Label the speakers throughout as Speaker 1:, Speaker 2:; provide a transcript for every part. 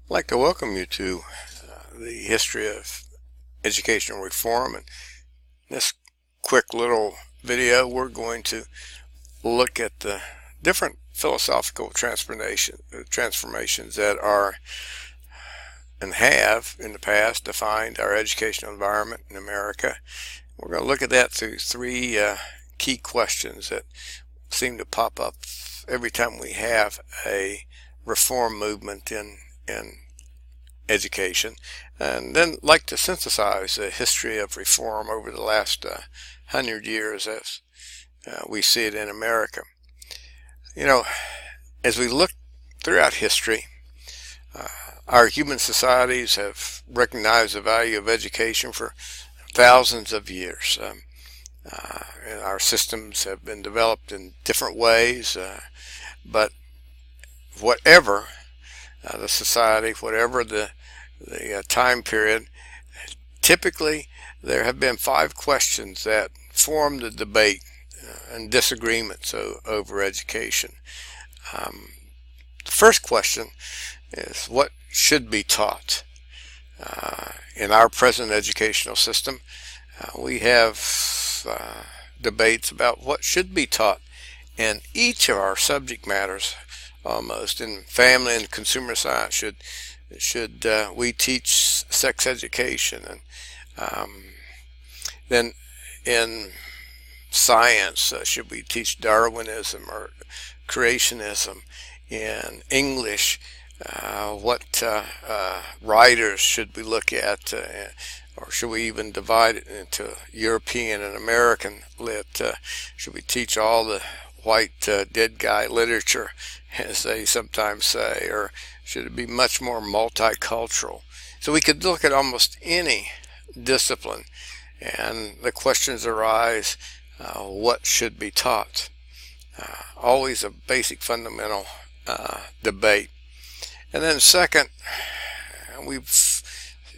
Speaker 1: I'd like to welcome you to the history of educational reform. And in this quick little video, we're going to look at the different philosophical transformations that are and have in the past defined our educational environment in America. We're going to look at that through three key questions that seem to pop up every time we have a reform movement in education, and then like to synthesize the history of reform over the last 100 years as we see it in America. As we look throughout history, our human societies have recognized the value of education for thousands of years. And our systems have been developed in different ways, but whatever the society, whatever the time period, typically there have been five questions that form the debate and disagreements over education. The first question is what should be taught. In our present educational system, we have debates about what should be taught in each of our subject matters. Almost in family and consumer science, should we teach sex education, and then in science, should we teach Darwinism or creationism? In English, what writers should we look at, or should we even divide it into European and American lit? Should we teach all the white dead guy literature, as they sometimes say, or should it be much more multicultural? So we could look at almost any discipline, and the questions arise, what should be taught? Always a basic fundamental debate. And then second, we've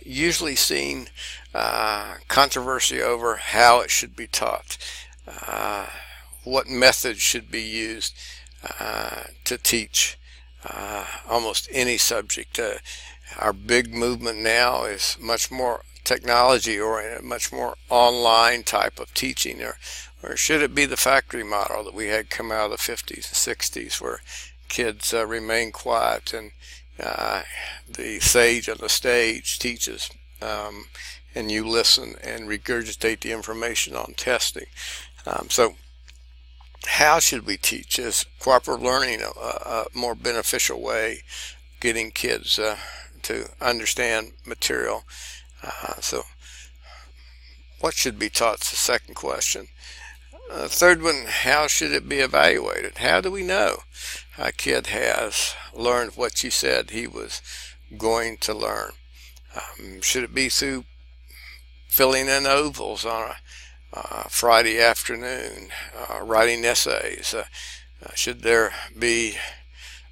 Speaker 1: usually seen controversy over how it should be taught. What methods should be used to teach almost any subject. Our big movement now is much more technology oriented, much more online type of teaching, or should it be the factory model that we had come out of the 50s and 60s, where kids remain quiet and the sage on the stage teaches, and you listen and regurgitate the information on testing. So how should we teach? Is cooperative learning a more beneficial way getting kids to understand material? So what should be taught is the second question. The third one, how should it be evaluated? How do we know a kid has learned what you said he was going to learn? Should it be through filling in ovals on a Friday afternoon, writing essays? Should there be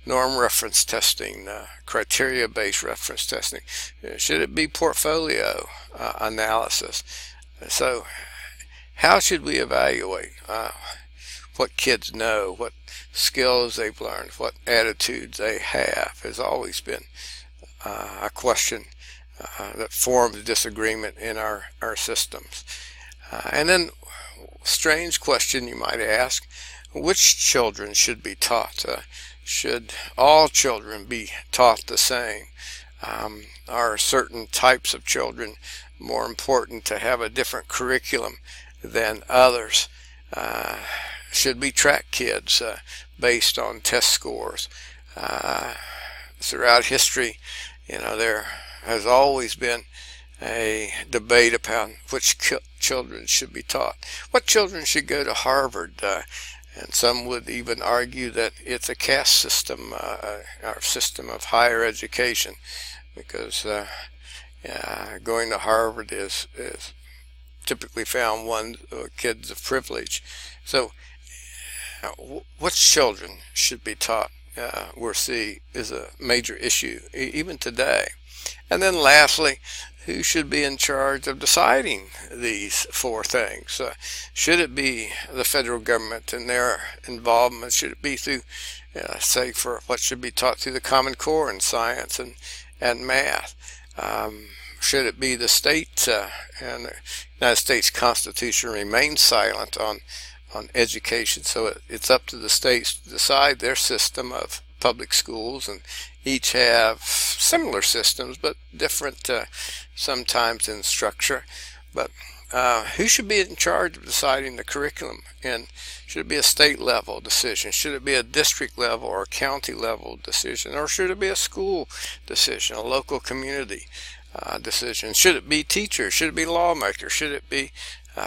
Speaker 1: norm reference testing, criteria-based reference testing? Should it be portfolio analysis? So how should we evaluate what kids know, what skills they've learned, what attitudes they have? Has always been a question that forms disagreement in our systems. And then, strange question you might ask, which children should be taught? Should all children be taught the same? Are certain types of children more important to have a different curriculum than others? Should we track kids based on test scores? Throughout history, there has always been a debate about which children should be taught. What children should go to Harvard? And some would even argue that it's a caste system, our system of higher education, because going to Harvard is typically found one kids of privilege. So which children should be taught, we'll see, is a major issue even today. And then lastly, who should be in charge of deciding these four things? Should it be the federal government and their involvement? Should it be through say for what should be taught through the Common Core in science and math. Should it be the state and the United States Constitution remains silent on education, so it's up to the states to decide their system of public schools, and each have similar systems but different sometimes in structure. But who should be in charge of deciding the curriculum? And should it be a state level decision? Should it be a district level or county level decision? Or should it be a school decision, a local community decision? Should it be teachers? Should it be lawmakers? Should it be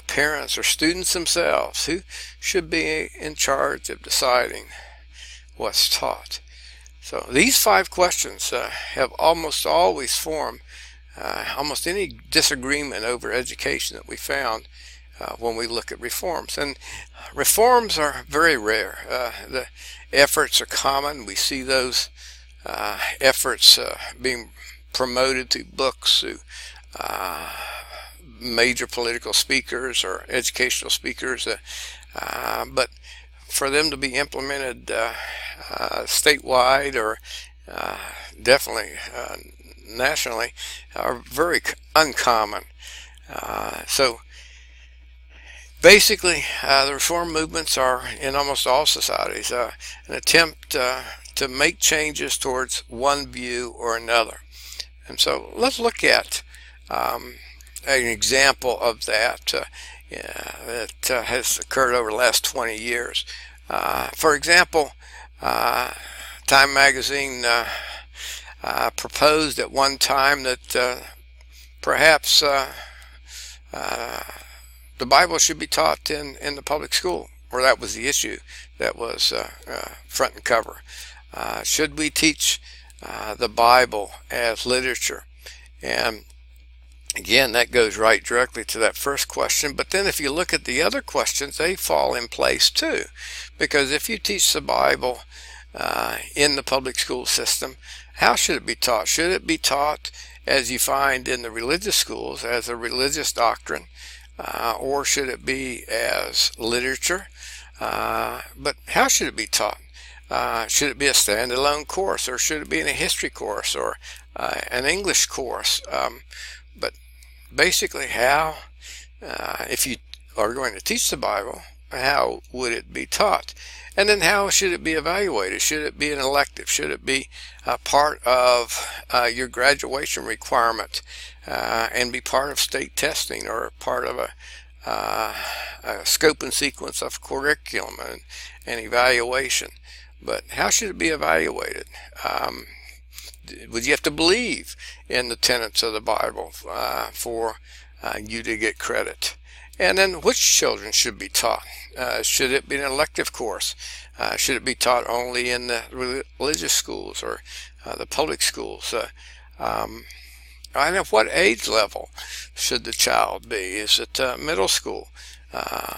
Speaker 1: parents or students themselves? Who should be in charge of deciding what's taught? So these 5 questions have almost always formed almost any disagreement over education that we found when we look at reforms. And reforms are very rare. The efforts are common. We see those efforts being promoted through books, through major political speakers or educational speakers, but for them to be implemented statewide or definitely nationally are very uncommon. So basically the reform movements are in almost all societies an attempt to make changes towards one view or another. And so let's look at an example of that that has occurred over the last 20 years. For example, Time magazine proposed at one time that perhaps the Bible should be taught in the public school, or that was the issue that was front and cover. Should we teach the Bible as literature? And again, that goes right directly to that first question. But then if you look at the other questions, they fall in place too. Because if you teach the Bible in the public school system, how should it be taught? Should it be taught as you find in the religious schools as a religious doctrine? Or should it be as literature? But how should it be taught? Should it be a standalone course, or should it be in a history course or an English course? But basically, how, if you are going to teach the Bible, how would it be taught? And then how should it be evaluated? Should it be an elective? Should it be part of your graduation requirement and be part of state testing, or part of a scope and sequence of curriculum and evaluation? But how should it be evaluated? Would you have to believe in the tenets of the Bible for you to get credit? And then which children should be taught? Should it be an elective course? Should it be taught only in the religious schools or the public schools? And at what age level should the child be? Is it middle school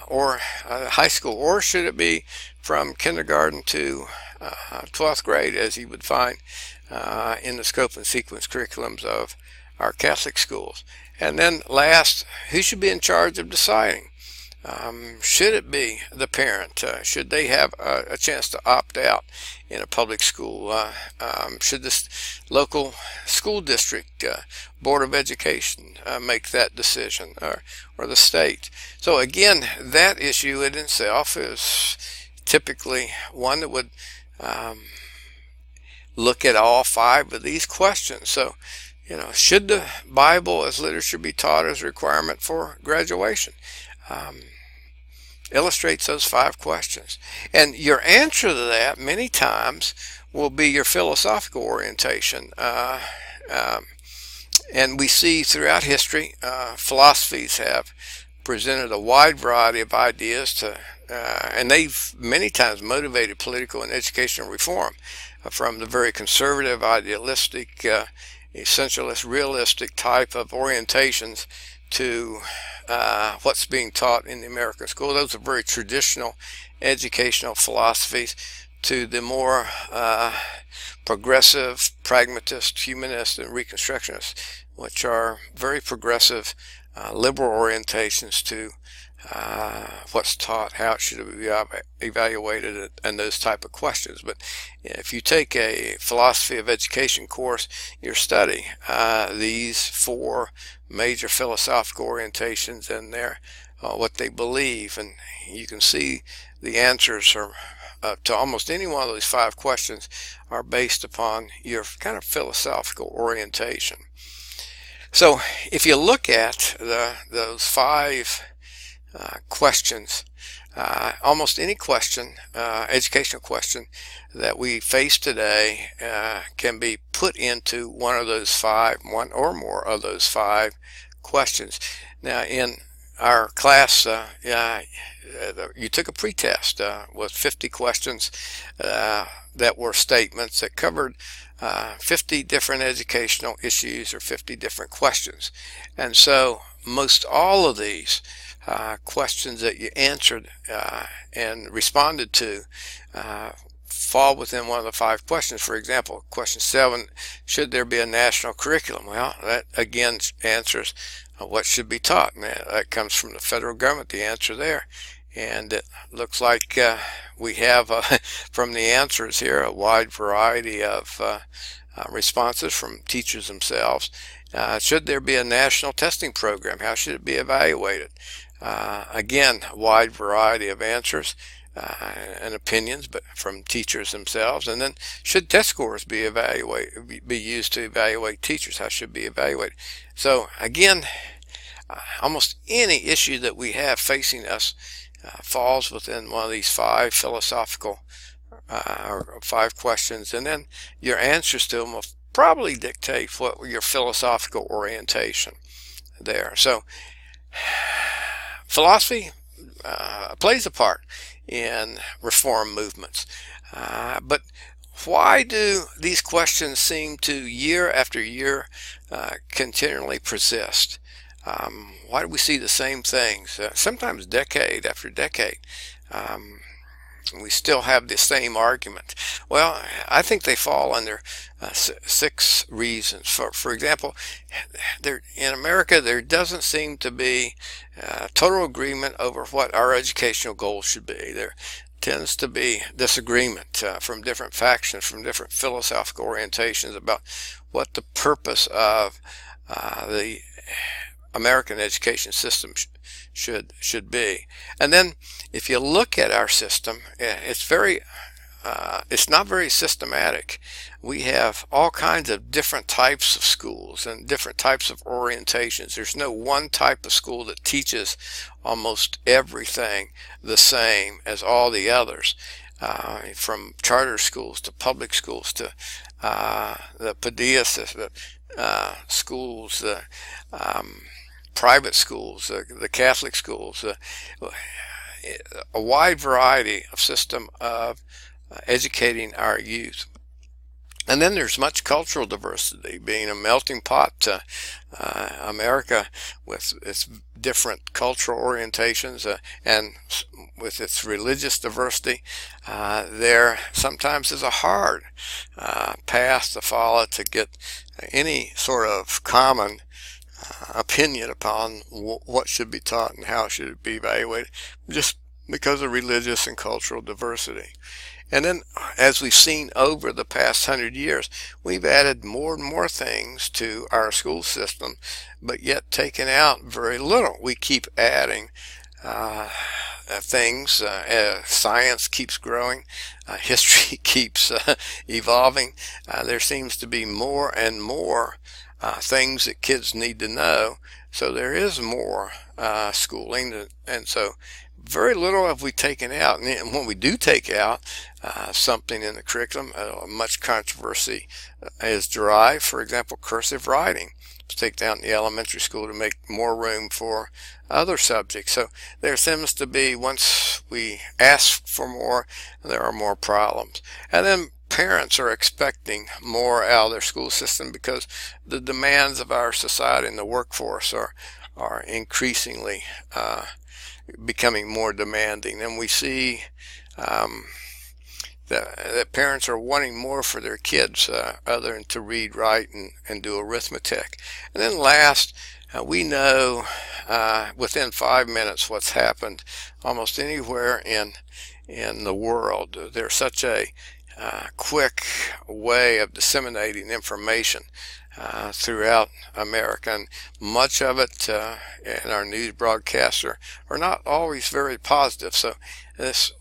Speaker 1: or high school? Or should it be from kindergarten to 12th grade, as you would find in the scope and sequence curriculums of our Catholic schools? And then last, who should be in charge of deciding? Should it be the parent? Should they have a chance to opt out in a public school? Should the local school district board of education make that decision, or the state? So again, that issue in itself is typically one that would look at all 5 of these questions. So, should the Bible as literature be taught as a requirement for graduation? Illustrates those 5 questions. And your answer to that many times will be your philosophical orientation. And we see throughout history, philosophies have presented a wide variety of ideas to, and they've many times motivated political and educational reform, from the very conservative, idealistic, essentialist, realistic type of orientations to what's being taught in the American school. Those are very traditional educational philosophies, to the more progressive, pragmatist, humanist, and reconstructionist, which are very progressive, liberal orientations to what's taught, how it should be evaluated, and those type of questions. But if you take a philosophy of education course, you study these four major philosophical orientations and what they believe, and you can see the answers are to almost any one of those five questions are based upon your kind of philosophical orientation. So if you look at those five questions, almost any question, educational question that we face today can be put into one or more of those five questions. Now, in our class, you took a pretest with 50 questions that were statements that covered 50 different educational issues or 50 different questions. And so most all of these questions that you answered and responded to fall within one of the five questions. For example, question 7, should there be a national curriculum? Well, that again answers what should be taught. And that comes from the federal government, the answer there. And it looks like we have, from the answers here, a wide variety of responses from teachers themselves. Should there be a national testing program? How should it be evaluated? Again, a wide variety of answers and opinions, but from teachers themselves. And then, should test scores be used to evaluate teachers? How should it be evaluated? So again, almost any issue that we have facing us falls within one of these five philosophical or five questions, and then your answers to them will probably dictate what your philosophical orientation there. So philosophy plays a part in reform movements, but why do these questions seem to year after year continually persist? Why do we see the same things, sometimes decade after decade? We still have the same argument. Well, I think they fall under 6 reasons. For example, in America, there doesn't seem to be total agreement over what our educational goals should be. There tends to be disagreement from different factions, from different philosophical orientations about what the purpose of the American education system should be. And then if you look at our system, it's not very systematic. We have all kinds of different types of schools and different types of orientations. There's no one type of school that teaches almost everything the same as all the others, from charter schools to public schools to the Padilla system, schools, the private schools, the Catholic schools, a wide variety of system of educating our youth. And then there's much cultural diversity, being a melting pot. America, with its different cultural orientations and with its religious diversity, there sometimes is a hard path to follow to get any sort of common opinion upon what should be taught and how should it be evaluated, just because of religious and cultural diversity. And then, as we've seen over the past 100 years, we've added more and more things to our school system, but yet taken out very little. We keep adding things. Science keeps growing. History keeps evolving. There seems to be more and more things that kids need to know. So there is more schooling, and so very little have we taken out. And when we do take out something in the curriculum, much controversy is derived. For example, cursive writing was taken out in the elementary school to make more room for other subjects. So there seems to be, once we ask for more, there are more problems. And then parents are expecting more out of their school system because the demands of our society and the workforce are increasingly becoming more demanding. And we see that parents are wanting more for their kids other than to read, write, and do arithmetic. And then last, we know within 5 minutes what's happened almost anywhere in the world. There's such a quick way of disseminating information throughout America, and much of it in our news broadcasts are not always very positive. So this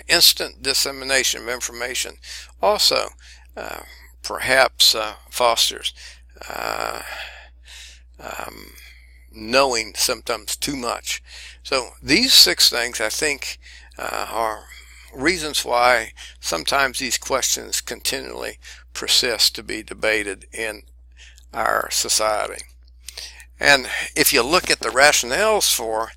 Speaker 1: instant dissemination of information also perhaps fosters knowing sometimes too much. So these 6 things, I think, are reasons why sometimes these questions continually persist to be debated in our society. And if you look at the rationales for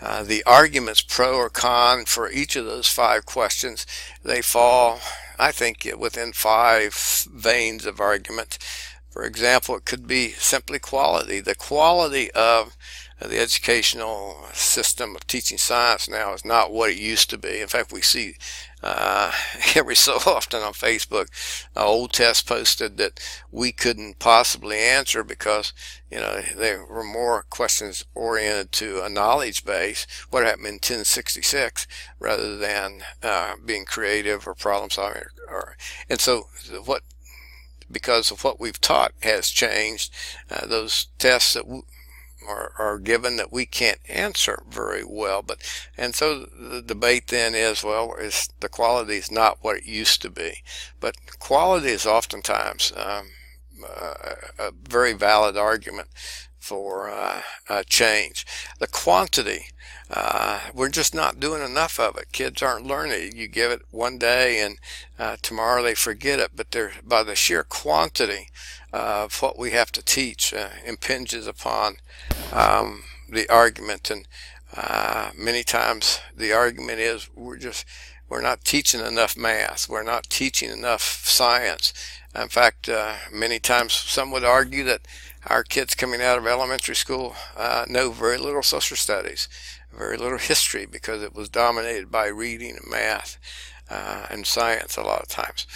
Speaker 1: the arguments pro or con for each of those 5 questions, they fall, I think, within 5 veins of argument. For example, it could be simply quality. The quality of the educational system of teaching science now is not what it used to be. In fact, we see every so often on Facebook old tests posted that we couldn't possibly answer because there were more questions oriented to a knowledge base, what happened in 1066, rather than being creative or problem solving. And so because of what we've taught has changed, those tests that are given that we can't answer very well. And so the debate then is, well, the quality is not what it used to be. But quality is oftentimes a very valid argument for change. The quantity, we're just not doing enough of it. Kids aren't learning. You give it one day and tomorrow they forget it, but by the sheer quantity of what we have to teach impinges upon the argument. And many times the argument is we're not teaching enough math, we're not teaching enough science. In fact, many times some would argue that our kids coming out of elementary school know very little social studies, very little history, because it was dominated by reading and math and science a lot of times.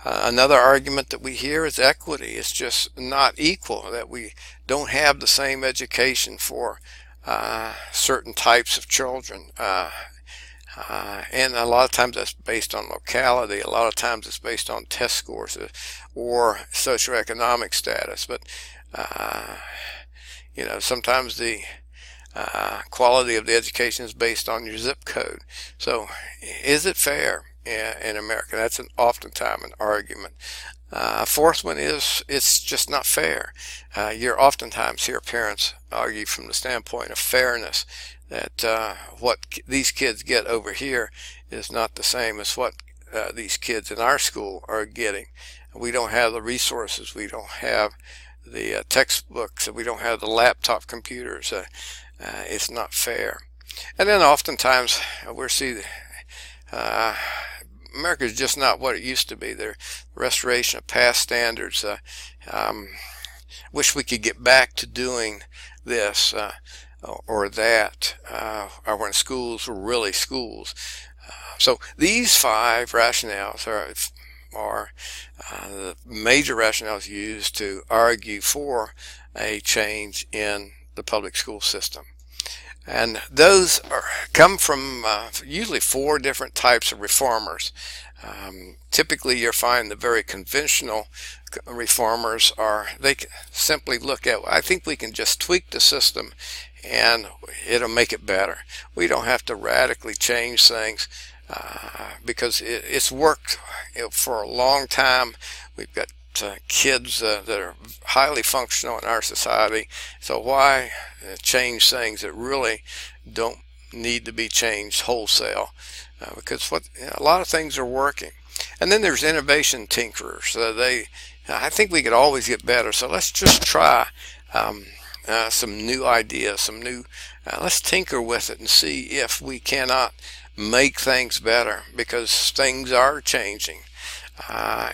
Speaker 1: Another argument that we hear is equity. It's just not equal, that we don't have the same education for certain types of children. And a lot of times that's based on locality. A lot of times it's based on test scores or socioeconomic status. But sometimes the quality of the education is based on your zip code. So is it fair in America? That's oftentimes an argument. A fourth one is it's just not fair. You oftentimes hear parents argue from the standpoint of fairness, that what these kids get over here is not the same as what these kids in our school are getting. We don't have the resources, we don't have the textbooks, we don't have the laptop computers. It's not fair. And then oftentimes we'll see America is just not what it used to be. The restoration of past standards. Wish we could get back to doing this or that, or when schools were really schools. So these 5 rationales are the major rationales used to argue for a change in the public school system. And those come from usually 4 different types of reformers. Typically you'll find the very conventional reformers they simply look at, I think we can just tweak the system and it'll make it better. We don't have to radically change things because it's worked for a long time. We've got kids that are highly functional in our society, so why change things that really don't need to be changed wholesale? Because a lot of things are working. And then there's innovation tinkerers. I think we could always get better, so let's just try some new ideas, let's tinker with it and see if we cannot make things better, because things are changing.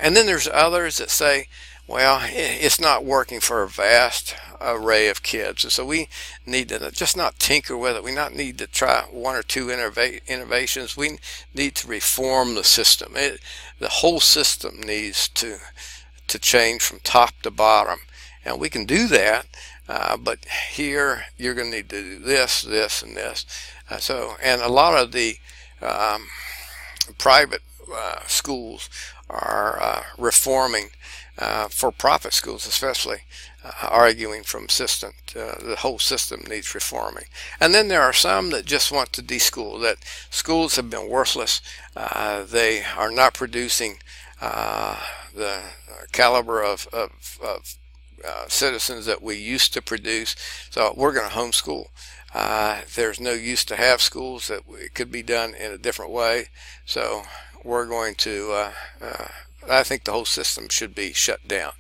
Speaker 1: And then there's others that say, well, it's not working for a vast array of kids, and so we need to just not tinker with it. We not need to try 1 or 2 innovations. We need to reform the system. The whole system needs to change from top to bottom, and we can do that but here you're going to need to do this, this, and this. And a lot of the private schools are reforming, for-profit schools especially, arguing from the whole system needs reforming. And then there are some that just want to deschool, that schools have been worthless. They are not producing the caliber of citizens that we used to produce, so we're going to homeschool. There's no use to have schools, that it could be done in a different way, so we're going to I think the whole system should be shut down.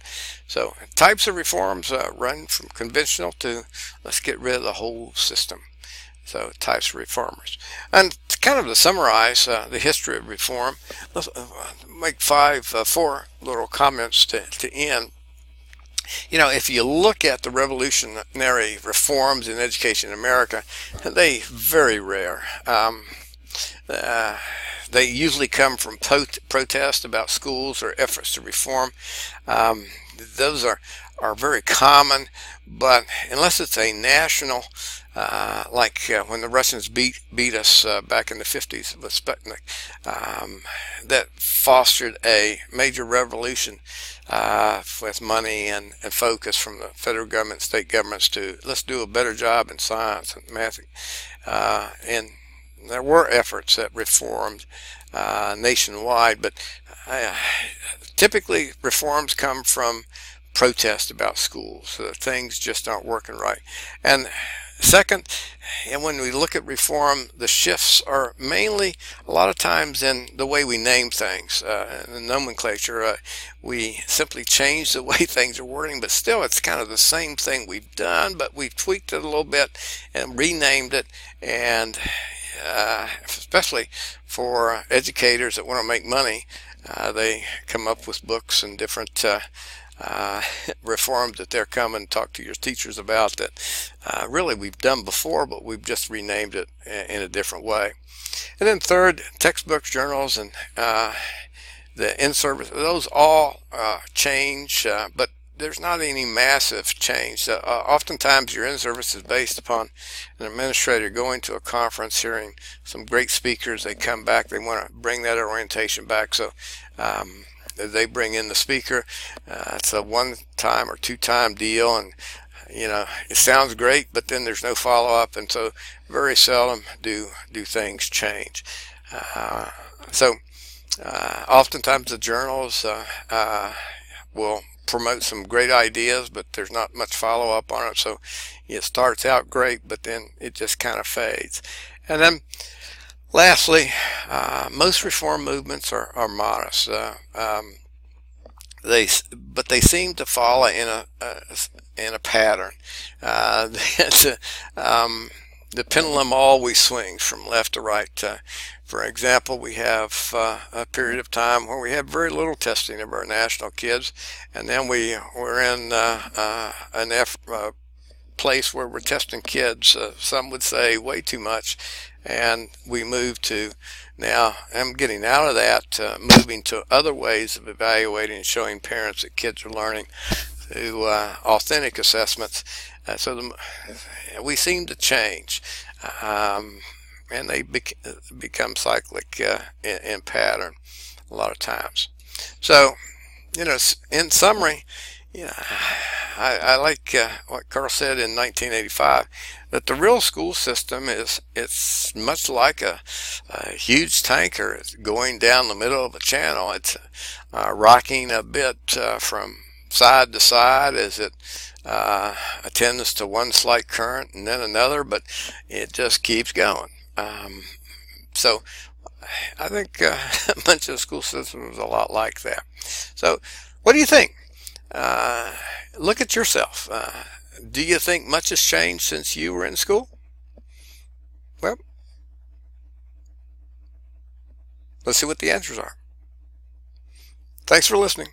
Speaker 1: So types of reforms run from conventional to let's get rid of the whole system. So types of reformers. And to summarize the history of reform, let's make four little comments to end. If you look at the revolutionary reforms in education in America, they're very rare. They usually come from protest about schools or efforts to reform. Those are very common, but unless it's a national, like when the Russians beat us back in the 50s with Sputnik, that fostered a major revolution with money and focus from the federal government, state governments to let's do a better job in science and math. And there were efforts that reformed nationwide, but typically reforms come from protest about schools. Things just aren't working right. And second, and when we look at reform, the shifts are mainly a lot of times in the way we name things, in the nomenclature. We simply change the way things are wording, but still it's kind of the same thing we've done, but we've tweaked it a little bit and renamed it. And especially for educators that want to make money, they come up with books and different reforms that they're coming to talk to your teachers about that really we've done before, but we've just renamed it in a different way. And then third, textbooks, journals, and the in-service, those all change, but there's not any massive change. Oftentimes your in-service is based upon an administrator going to a conference, hearing some great speakers. They come back, they want to bring that orientation back, so they bring in the speaker. It's a one-time or two-time deal, and it sounds great, but then there's no follow-up, and so very seldom do things change. Oftentimes the journals will promote some great ideas, but there's not much follow-up on it, so it starts out great, but then it just kind of fades. And then lastly, most reform movements are modest. They seem to follow in a pattern. The pendulum always swings from left to right. For example, we have a period of time where we had very little testing of our national kids, and then we're in a place where we're testing kids, some would say way too much, and we move to now, I'm getting out of that, moving to other ways of evaluating and showing parents that kids are learning through authentic assessments. We seem to change, and they become cyclic in pattern a lot of times. So, in summary, I like what Carl said in 1985, that the real school system it's much like a huge tanker. It's going down the middle of a channel. It's rocking a bit from side to side as it attends to one slight current and then another, but it just keeps going. So I think much of the school system is a lot like that. So what do you think? Look at yourself. Do you think much has changed since you were in school? Well, let's see what the answers are. Thanks for listening.